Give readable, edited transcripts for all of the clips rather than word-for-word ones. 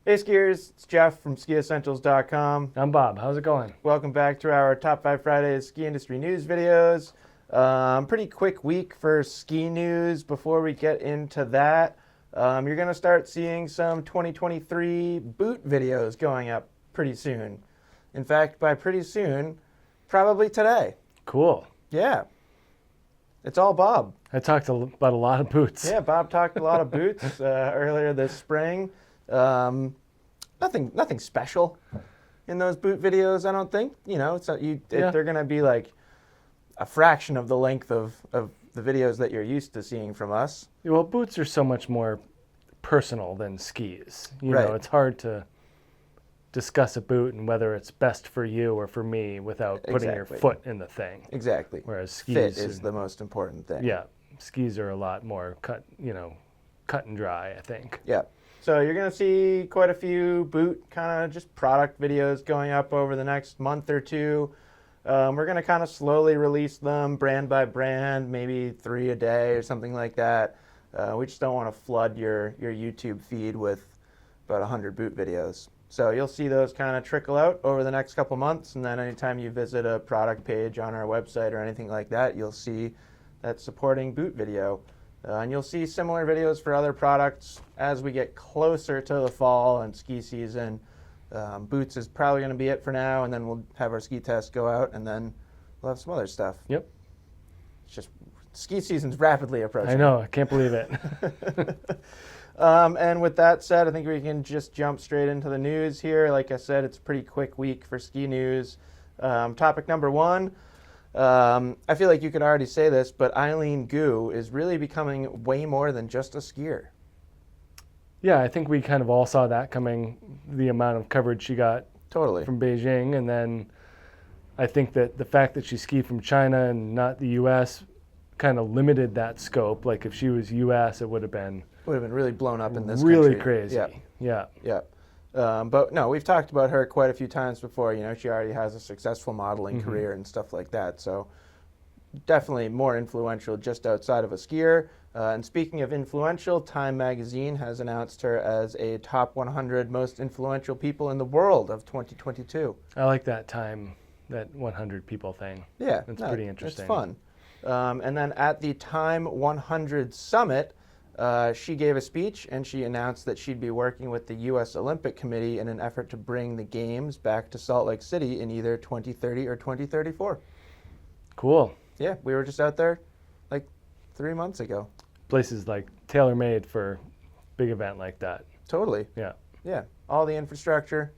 Hey skiers, it's Jeff from skiessentials.com. I'm Bob. How's it going? Welcome back to our Top 5 Fridays ski industry news videos. Pretty quick week for ski news. Before we get into that, you're going to start seeing some 2023 boot videos going up pretty soon. In fact, by pretty soon, probably today. Cool. Yeah. It's all Bob. I talked about a lot of boots. Yeah, Bob talked a lot of boots earlier this spring. Nothing special in those boot videos, I don't think. You know, they're going to be like a fraction of the length of the videos that you're used to seeing from us. Well, boots are so much more personal than skis. You Right. know, it's hard to discuss a boot and whether it's best for you or for me without putting your Exactly. foot in the thing. Exactly. Whereas skis Fit is the most important thing. Yeah, skis are a lot more cut and dry, I think. Yeah. So you're going to see quite a few boot kind of just product videos going up over the next month or two. We're going to kind of slowly release them brand by brand, maybe 3 a day or something like that. We just don't want to flood your YouTube feed with about 100 boot videos. So you'll see those kind of trickle out over the next couple months, and then anytime you visit a product page on our website or anything like that, you'll see that supporting boot video. And you'll see similar videos for other products as we get closer to the fall and ski season. Boots is probably going to be it for now, and then we'll have our ski test go out, and then we'll have some other stuff. Yep. It's just ski season's rapidly approaching. I know. I can't believe it. And with that said, I think we can just jump straight into the news here. Like I said, it's a pretty quick week for ski news. Topic number 1. I feel like you could already say this, but Eileen Gu is really becoming way more than just a skier. Yeah, I think we kind of all saw that coming, the amount of coverage she got Totally. from Beijing. And then I think that the fact that she skied from China and not the U.S. kind of limited that scope. Like if she was U.S., it would have been really blown up in this really country. crazy. Yeah. Yeah. But no, we've talked about her quite a few times before. You know, she already has a successful modeling career and stuff like that. So definitely more influential just outside of a skier. And speaking of influential, Time magazine has announced her as a top 100 most influential people in the world of 2022. I like that time, that 100 people thing. Yeah, That's pretty interesting. It's fun. And then at the Time 100 Summit, she gave a speech and she announced that she'd be working with the U.S. Olympic Committee in an effort to bring the Games back to Salt Lake City in either 2030 or 2034. Cool. Yeah, we were just out there like 3 months ago. Place is like tailor-made for a big event like that. Totally. Yeah. Yeah, all the infrastructure.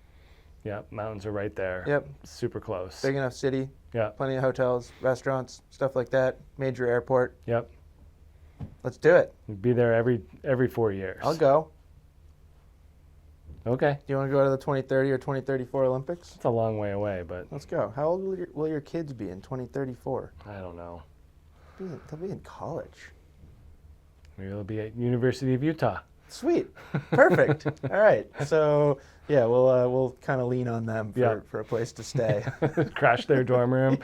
Yeah, mountains are right there. Yep. Super close. Big enough city. Yeah. Plenty of hotels, restaurants, stuff like that. Major airport. Yep. Let's do it. We'd be there every 4 years. I'll go. Okay. Do you want to go to the 2030 or 2034 Olympics? It's a long way away, but Let's go. How old will your kids be in 2034? I don't know. They'll be in college. Maybe it'll be at University of Utah. Sweet. Perfect. All right. So, yeah, we'll kind of lean on them for a place to stay. Crash their dorm room.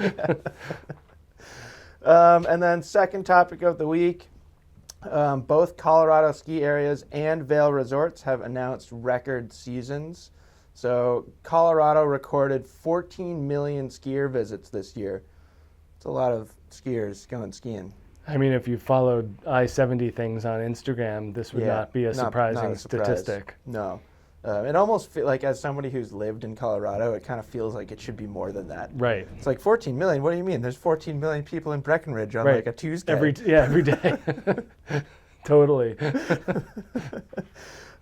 And then second topic of the week, both Colorado ski areas and Vail resorts have announced record seasons. So Colorado recorded 14 million skier visits this year. It's a lot of skiers going skiing. I mean, if you followed I-70 things on Instagram, this would not be a surprising statistic. No. It almost feels like, as somebody who's lived in Colorado, it kind of feels like it should be more than that. Right. It's like 14 million. What do you mean? There's 14 million people in Breckenridge on like a Tuesday. Every day. Totally.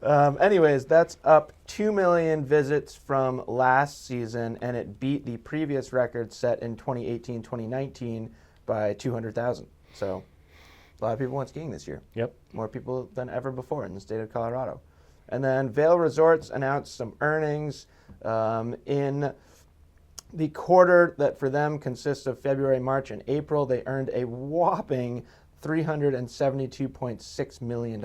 Anyways, that's up 2 million visits from last season, and it beat the previous record set in 2018-2019 by 200,000. So a lot of people went skiing this year. Yep. More people than ever before in the state of Colorado. And then Vail Resorts announced some earnings in the quarter that for them consists of February, March, and April. They earned a whopping $372.6 million.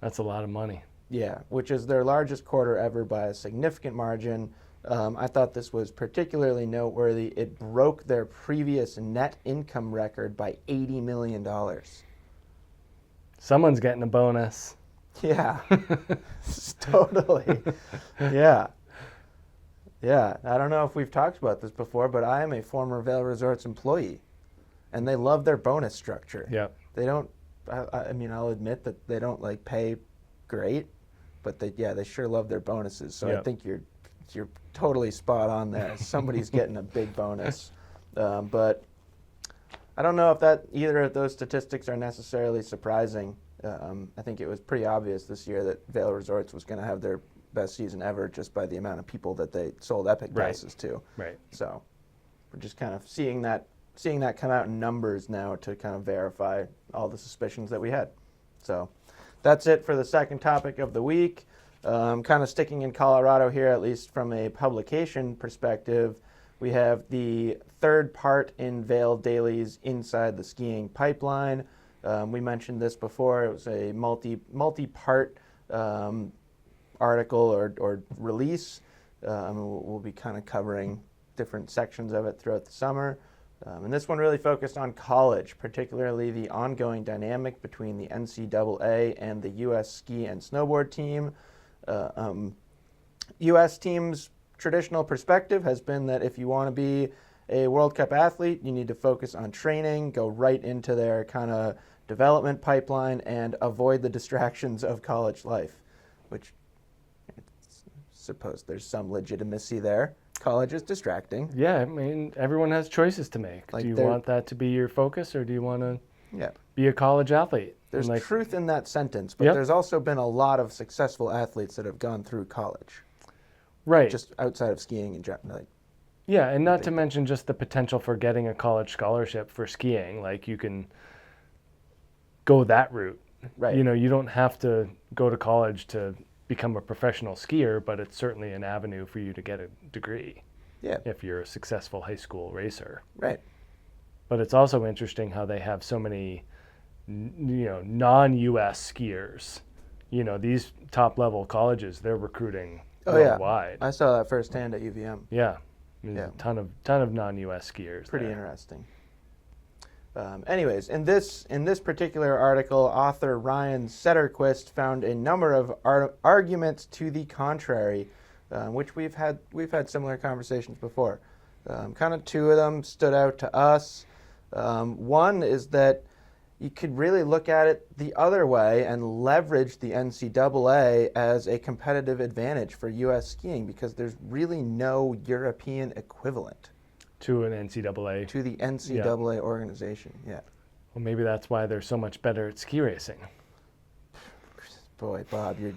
That's a lot of money. Yeah, which is their largest quarter ever by a significant margin. I thought this was particularly noteworthy. It broke their previous net income record by $80 million. Someone's getting a bonus. Yeah, totally. Yeah. Yeah. I don't know if we've talked about this before, but I am a former Vail Resorts employee, and they love their bonus structure. Yeah. They don't, I mean, I'll admit that they don't like pay great, but they sure love their bonuses. So I think you're totally spot on there. Somebody's getting a big bonus. But I don't know if that either of those statistics are necessarily surprising. I think it was pretty obvious this year that Vail Resorts was going to have their best season ever just by the amount of people that they sold Epic passes to. Right. So we're just kind of seeing that come out in numbers now to kind of verify all the suspicions that we had. So that's it for the second topic of the week. Kind of sticking in Colorado here, at least from a publication perspective, we have the third part in Vail Daily's Inside the Skiing Pipeline. We mentioned this before. It was a multi-part article or release. We'll be kind of covering different sections of it throughout the summer. And this one really focused on college, particularly the ongoing dynamic between the NCAA and the U.S. ski and snowboard team. U.S. team's traditional perspective has been that if you want to be a World Cup athlete, you need to focus on training, go right into their kind of development pipeline, and avoid the distractions of college life, which I suppose there's some legitimacy there. College is distracting. Yeah, I mean, everyone has choices to make. Like do you want that to be your focus, or do you want to be a college athlete? There's truth in that sentence, but there's also been a lot of successful athletes that have gone through college. Right. Just outside of skiing and like. Yeah, and not to mention just the potential for getting a college scholarship for skiing. Like, you can go that route. Right. You know, you don't have to go to college to become a professional skier, but it's certainly an avenue for you to get a degree. Yeah. If you're a successful high school racer. Right. But it's also interesting how they have so many, non-U.S. skiers. You know, these top-level colleges, they're recruiting worldwide. I saw that firsthand at UVM. Yeah. There's a ton of non-U.S. skiers. Pretty interesting. Anyways, in this particular article, author Ryan Setterquist found a number of arguments to the contrary, which we've had similar conversations before. Kind of two of them stood out to us. One is that you could really look at it the other way and leverage the NCAA as a competitive advantage for U.S. skiing, because there's really no European equivalent to an NCAA. To the NCAA organization, yeah. Well, maybe that's why they're so much better at ski racing. Boy, Bob, you're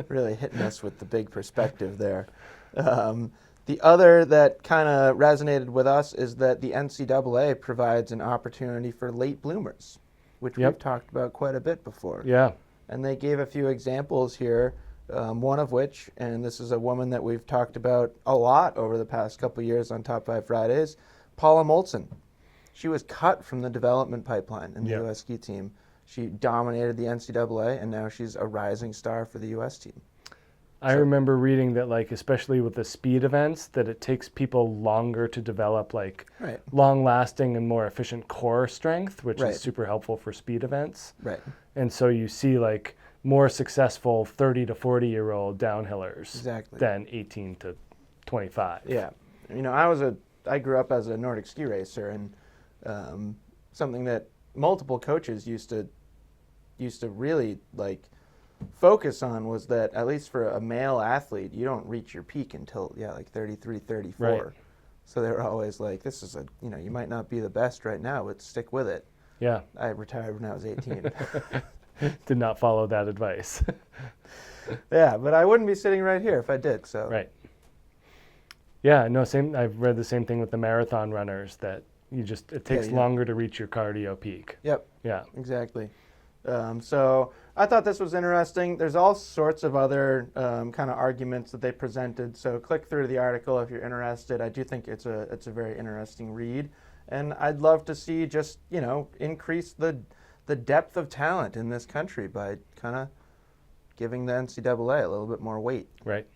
really hitting us with the big perspective there. The other that kind of resonated with us is that the NCAA provides an opportunity for late bloomers, which we've talked about quite a bit before. Yeah. And they gave a few examples here, one of which, and this is a woman that we've talked about a lot over the past couple of years on Top 5 Fridays, Paula Moltzen. She was cut from the development pipeline in the U.S. ski team. She dominated the NCAA, and now she's a rising star for the U.S. team. I remember reading that, like, especially with the speed events, that it takes people longer to develop, like, long-lasting and more efficient core strength, which is super helpful for speed events. Right. And so you see, like, more successful 30 to 40-year-old downhillers than 18 to 25. Yeah. You know, I grew up as a Nordic ski racer, and something that multiple coaches used to really, like, focus on was that, at least for a male athlete, you don't reach your peak until like 33, 34. Right. So they were always like, this is you might not be the best right now, but stick with it. Yeah. I retired when I was 18. Did not follow that advice. Yeah, but I wouldn't be sitting right here if I did. So. Right. Yeah, no, same. I've read the same thing with the marathon runners, that it takes longer to reach your cardio peak. Yep. Yeah. Exactly. So I thought this was interesting. There's all sorts of other kind of arguments that they presented. So click through the article if you're interested. I do think it's a very interesting read, and I'd love to see just increase the depth of talent in this country by kind of giving the NCAA a little bit more weight. Right.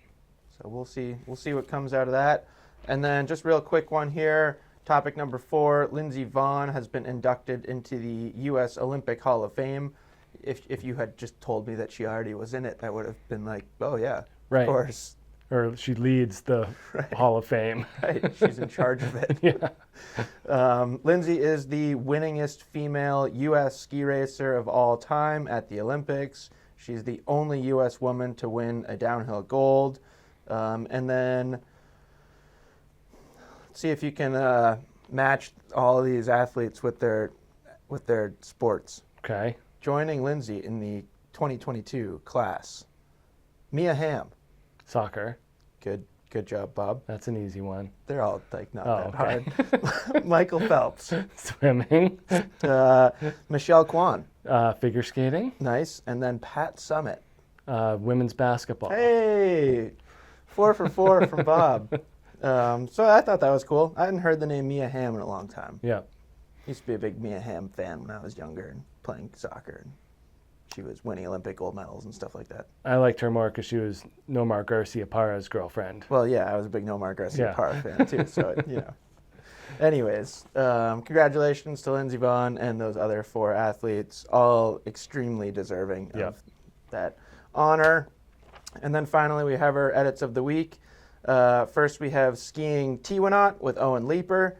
So we'll see what comes out of that. And then just real quick one here. Topic number 4, Lindsey Vonn has been inducted into the U.S. Olympic Hall of Fame. if you had just told me that she already was in it, I would have been like, oh yeah, Right. of course. Or she leads the Hall of Fame. Right, she's in charge of it. Yeah. Lindsey is the winningest female U.S. ski racer of all time at the Olympics. She's the only U.S. woman to win a downhill gold. And then see if you can match all of these athletes with their sports. Okay. Joining Lindsey in the 2022 class, Mia Hamm. Soccer. Good job, Bob. That's an easy one. They're all like not that okay. hard. Michael Phelps. Swimming. Michelle Kwan. Figure skating. Nice. And then Pat Summit. Women's basketball. Hey, 4 for 4 from Bob. So I thought that was cool. I hadn't heard the name Mia Hamm in a long time. Yeah. Used to be a big Mia Hamm fan when I was younger and playing soccer. She was winning Olympic gold medals and stuff like that. I liked her more because she was Nomar Garcia-Parra's girlfriend. Well, yeah, I was a big Nomar Garcia-Parra Yeah. fan too, so, you know. Anyways, congratulations to Lindsey Vonn and those other 4 athletes, all extremely deserving of that honor. And then finally, we have our edits of the week. First, we have skiing Tiwanaut with Owen Leeper.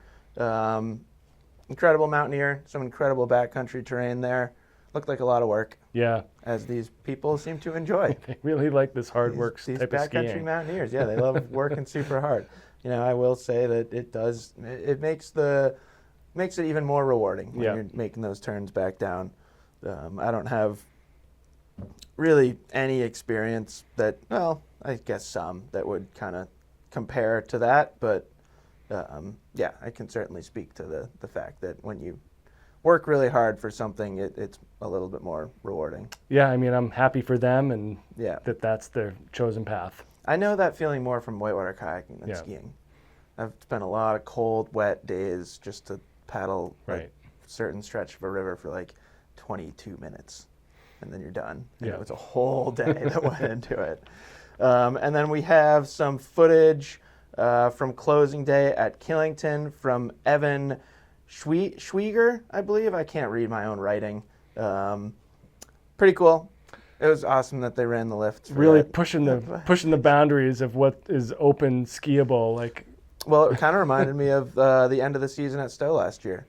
Incredible mountaineer, some incredible backcountry terrain there. Looked like a lot of work. Yeah. As these people seem to enjoy. They really like this hard work These type of backcountry skiing. mountaineers, yeah, they love working super hard. You know, I will say that it makes it even more rewarding when you're making those turns back down. I don't have really any experience that, well, I guess some that would kind of compare to that, but yeah, I can certainly speak to the fact that when you work really hard for something, it's a little bit more rewarding. Yeah, I mean, I'm happy for them and Yeah. that's their chosen path. I know that feeling more from whitewater kayaking than Yeah. skiing. I've spent a lot of cold, wet days just to paddle Right. like, a certain stretch of a river for like 22 minutes, and then you're done. And Yeah. it was a whole day that went into it. And then we have some footage from closing day at Killington from Evan Schwieger, I believe. I can't read my own writing. Pretty cool. It was awesome that they ran the lifts. Really pushing the boundaries of what is open skiable. Like, well, it kind of reminded me of the end of the season at Stowe last year.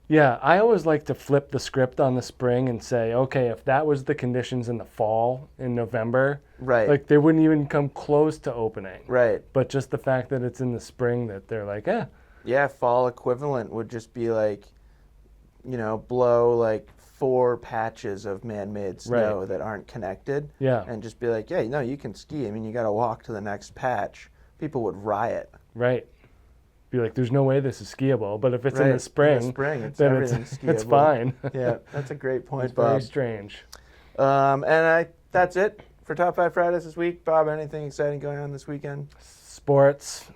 yeah, I always like to flip the script on the spring and say, okay, if that was the conditions in the fall in November, Right. like they wouldn't even come close to opening. Right. But just the fact that it's in the spring that they're like, Yeah, fall equivalent would just be like, blow like 4 patches of man-made snow that aren't connected. Yeah. And just be like, yeah, no, you can ski. I mean, you got to walk to the next patch. People would riot. right. Be like, there's no way this is skiable. But if it's in the In spring, the spring, it's then everything's skiable. it's fine. Yeah, that's a great point, It's very Bob. strange. That's it for Top 5 Fridays this week. Bob, anything exciting going on this weekend? Sports,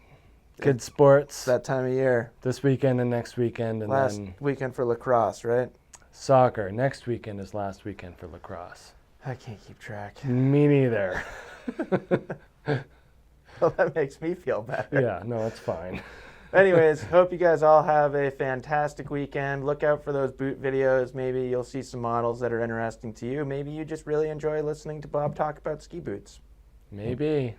kids sports, It's that time of year. this weekend and next weekend, and Last then weekend for lacrosse, right? soccer. Next weekend is last weekend for lacrosse. I can't keep track. Me neither. Well, that makes me feel better. Yeah, no, it's fine. Anyways, hope you guys all have a fantastic weekend. Look out for those boot videos. Maybe you'll see some models that are interesting to you. Maybe you just really enjoy listening to Bob talk about ski boots. Maybe.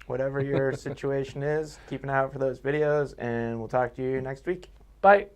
Whatever your situation is, keep an eye out for those videos, and we'll talk to you next week. Bye.